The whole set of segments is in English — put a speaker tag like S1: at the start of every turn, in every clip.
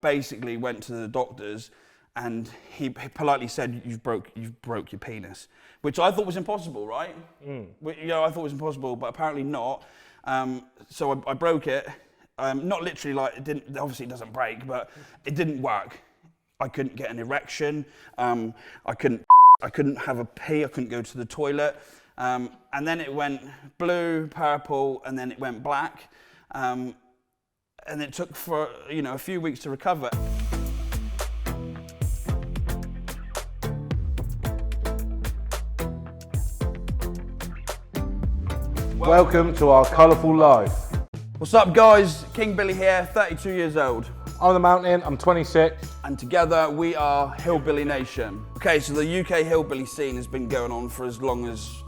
S1: basically went to the doctors and he politely said, you've broke your penis, which I thought was impossible, right? I thought it was impossible, but apparently not. So I broke it. Not literally, like obviously it doesn't break, but it didn't work. I couldn't get an erection. I couldn't have a pee. I couldn't go to the toilet. And then it went blue, purple, and then it went black. And it took for a few weeks to recover.
S2: Welcome to our Colourful Life.
S1: What's up, guys? King Billy here, 32 years old.
S2: I'm the Mountain, I'm 26.
S1: And together we are Hillbilly Nation. Okay, so the UK hillbilly scene has been going on for as long as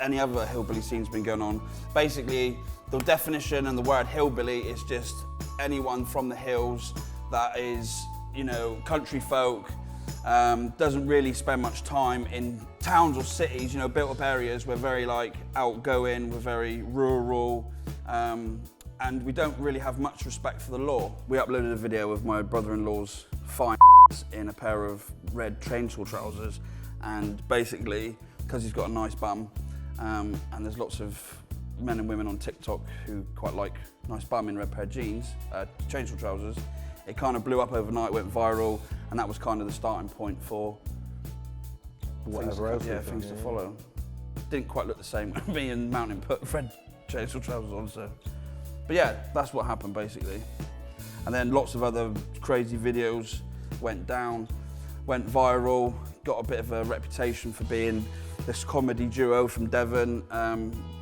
S1: any other hillbilly scene's been going on. Basically, the definition and the word hillbilly is just anyone from the hills that is, country folk, doesn't really spend much time in towns or cities, built up areas. We're very outgoing, we're very rural, and we don't really have much respect for the law. We uploaded a video of my brother-in-law's fine in a pair of red chainsaw trousers, and basically, because he's got a nice bum, and there's lots of men and women on TikTok who quite like nice bum in red pair of jeans, chainsaw trousers, it kind of blew up overnight, went viral, and that was kind of the starting point for things to follow. Didn't quite look the same when me and Mountain put red chainsaw trousers on, so. But yeah, that's what happened basically. And then lots of other crazy videos went down, went viral, got a bit of a reputation for being this comedy duo from Devon,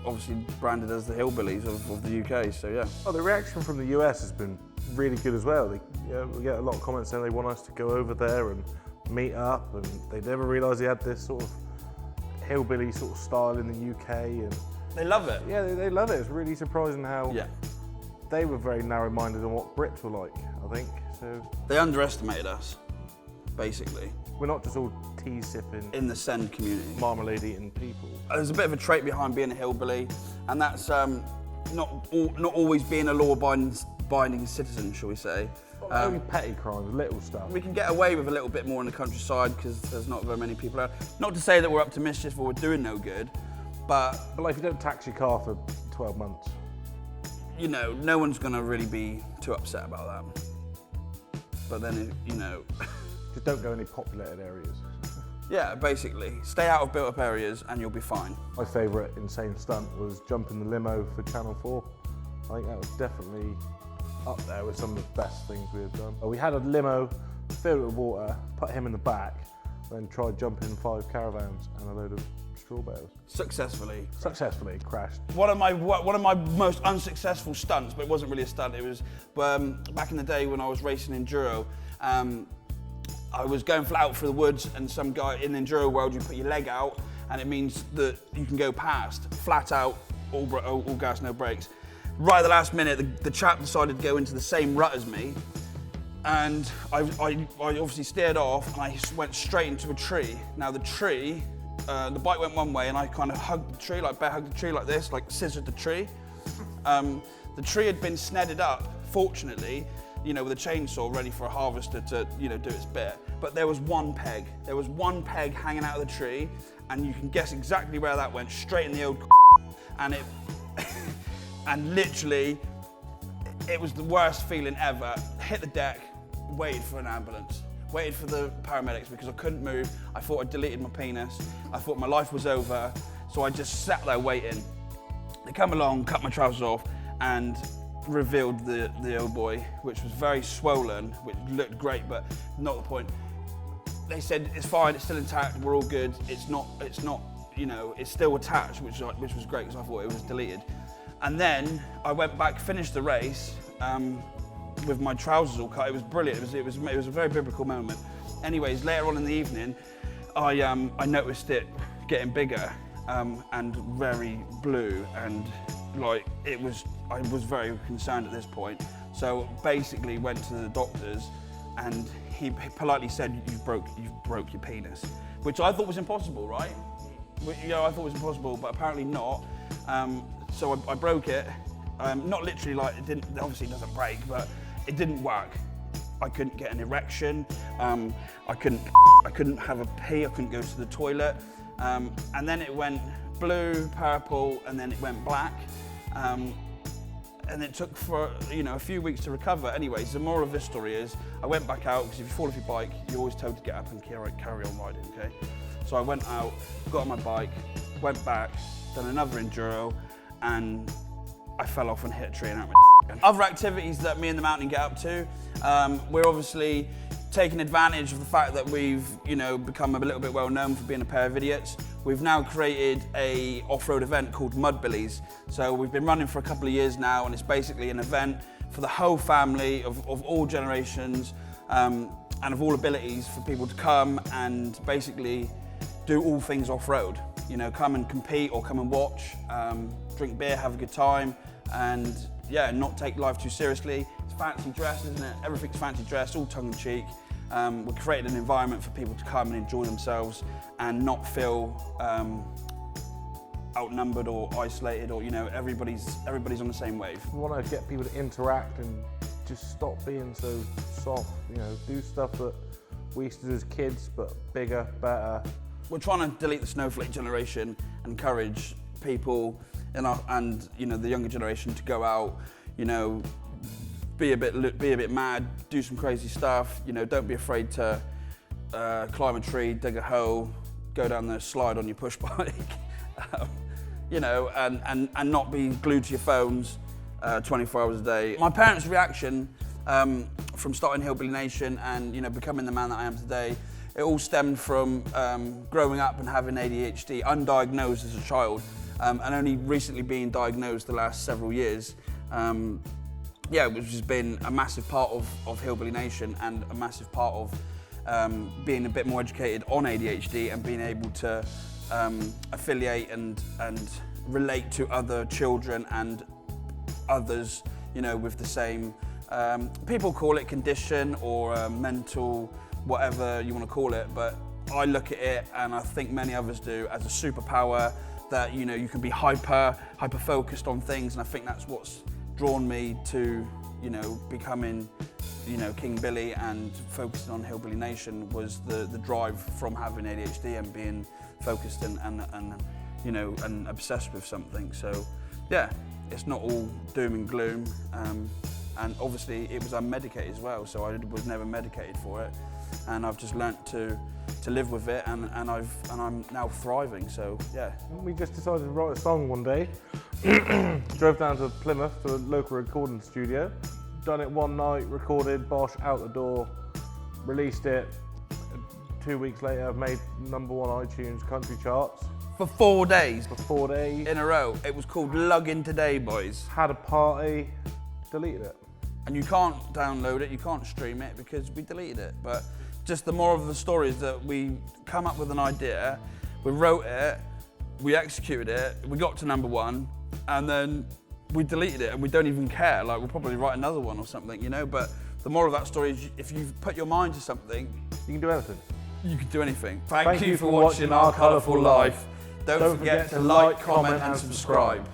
S1: obviously branded as the Hillbillies of the UK, so yeah.
S2: Oh, the reaction from the US has been really good as well. We get a lot of comments saying they want us to go over there and meet up, and they never realised they had this sort of hillbilly sort of style in the UK. And
S1: they love it.
S2: Yeah, they love it. It's really surprising how they were very narrow-minded on what Brits were like, I think. So
S1: they underestimated us, basically.
S2: We're not just all tea sipping
S1: in the Send community,
S2: marmalade eating people.
S1: There's a bit of a trait behind being a hillbilly, and that's not always being a law-abiding citizen, shall we say.
S2: Only petty crimes, little stuff.
S1: We can get away with a little bit more in the countryside because there's not very many people out. Not to say that we're up to mischief or we're doing no good, but
S2: like if you don't tax your car for 12 months.
S1: No one's gonna really be too upset about that. But then,
S2: Just don't go any populated areas.
S1: Yeah, basically. Stay out of built-up areas and you'll be fine.
S2: My favourite insane stunt was jumping the limo for Channel 4. I think that was definitely up there with some of the best things we had done. We had a limo filled with water, put him in the back, then tried jumping 5 caravans and a load of straw bales. Successfully crashed.
S1: One of my most unsuccessful stunts, but it wasn't really a stunt. It was back in the day when I was racing enduro. I was going flat out through the woods, and some guy in the enduro world, you put your leg out, and it means that you can go past, flat out, all gas, no brakes. Right at the last minute, the chap decided to go into the same rut as me, and I obviously steered off, and I went straight into a tree. Now the tree, the bike went one way, and I kind of hugged the tree, bear hugged the tree like this, scissored the tree. The tree had been snedded up, fortunately, with a chainsaw ready for a harvester to, do its bit. But there was one peg. There was one peg hanging out of the tree, and you can guess exactly where that went, straight in the old and it, and literally, it was the worst feeling ever. Hit the deck, waited for an ambulance, waited for the paramedics because I couldn't move. I thought I'd deleted my penis. I thought my life was over, so I just sat there waiting. They come along, cut my trousers off, and revealed the old boy, which was very swollen, which looked great, but not the point. They said it's fine, it's still intact, we're all good. It's still attached, which was great because I thought it was deleted. And then I went back, finished the race with my trousers all cut. It was brilliant. It was a very biblical moment. Anyways, later on in the evening, I noticed it getting bigger and very blue, and I was very concerned at this point. So basically went to the doctors, and he politely said, you've broke your penis, which I thought was impossible, right? I thought it was impossible, but apparently not. So I broke it. Not literally, obviously it doesn't break, but it didn't work. I couldn't get an erection. I couldn't have a pee. I couldn't go to the toilet. And then it went blue, purple, and then it went black. And it took for a few weeks to recover. Anyways, the moral of this story is I went back out, because if you fall off your bike, you're always told to get up and carry on riding, okay? So I went out, got on my bike, went back, done another enduro, and I fell off and hit a tree and out my Other activities that me and the mountain get up to, we're obviously taking advantage of the fact that we've become a little bit well known for being a pair of idiots. We've now created a off-road event called Mudbillies. So we've been running for a couple of years now, and it's basically an event for the whole family of all generations and of all abilities, for people to come and basically do all things off-road. Come and compete or come and watch, drink beer, have a good time, and yeah, not take life too seriously. It's fancy dress, isn't it? Everything's fancy dress, all tongue-in-cheek. We're creating an environment for people to come and enjoy themselves and not feel outnumbered or isolated, or everybody's on the same wave.
S2: We want to get people to interact and just stop being so soft. Do stuff that we used to do as kids, but bigger, better.
S1: We're trying to delete the snowflake generation and encourage people and the younger generation to go out, be a bit mad, do some crazy stuff. Don't be afraid to climb a tree, dig a hole, go down the slide on your push bike, and not be glued to your phones 24 hours a day. My parents' reaction from starting Hillbilly Nation and becoming the man that I am today, it all stemmed from growing up and having ADHD, undiagnosed as a child, and only recently being diagnosed the last several years. Which has been a massive part of Hillbilly Nation, and a massive part of being a bit more educated on ADHD and being able to affiliate and relate to other children and others, with the same, people call it condition or mental, whatever you want to call it, but I look at it, and I think many others do, as a superpower that, you can be hyper focused on things, and I think that's what's drawn me to, becoming, King Billy and focusing on Hillbilly Nation, was the drive from having ADHD and being focused and obsessed with something. So yeah, it's not all doom and gloom, and obviously it was unmedicated as well, so I was never medicated for it, and I've just learnt to live with it, and I'm now thriving. So yeah.
S2: We just decided to write a song one day. Drove down to Plymouth to a local recording studio, done it one night, recorded, bosh, out the door, released it. 2 weeks later, made #1 iTunes country charts.
S1: For 4 days.
S2: For 4 days.
S1: In a row. It was called Lugging Today, boys.
S2: Had a party, deleted it.
S1: And you can't download it, you can't stream it, because we deleted it. But just the moral of the story is that we come up with an idea, we wrote it, we executed it, we got to #1, and then we deleted it, and we don't even care. Like, we'll probably write another one or something, But the moral of that story is, if you put your mind to something,
S2: you can do anything.
S1: You can do anything. Thank you for watching our Colourful Life. Don't forget to like, comment, and subscribe.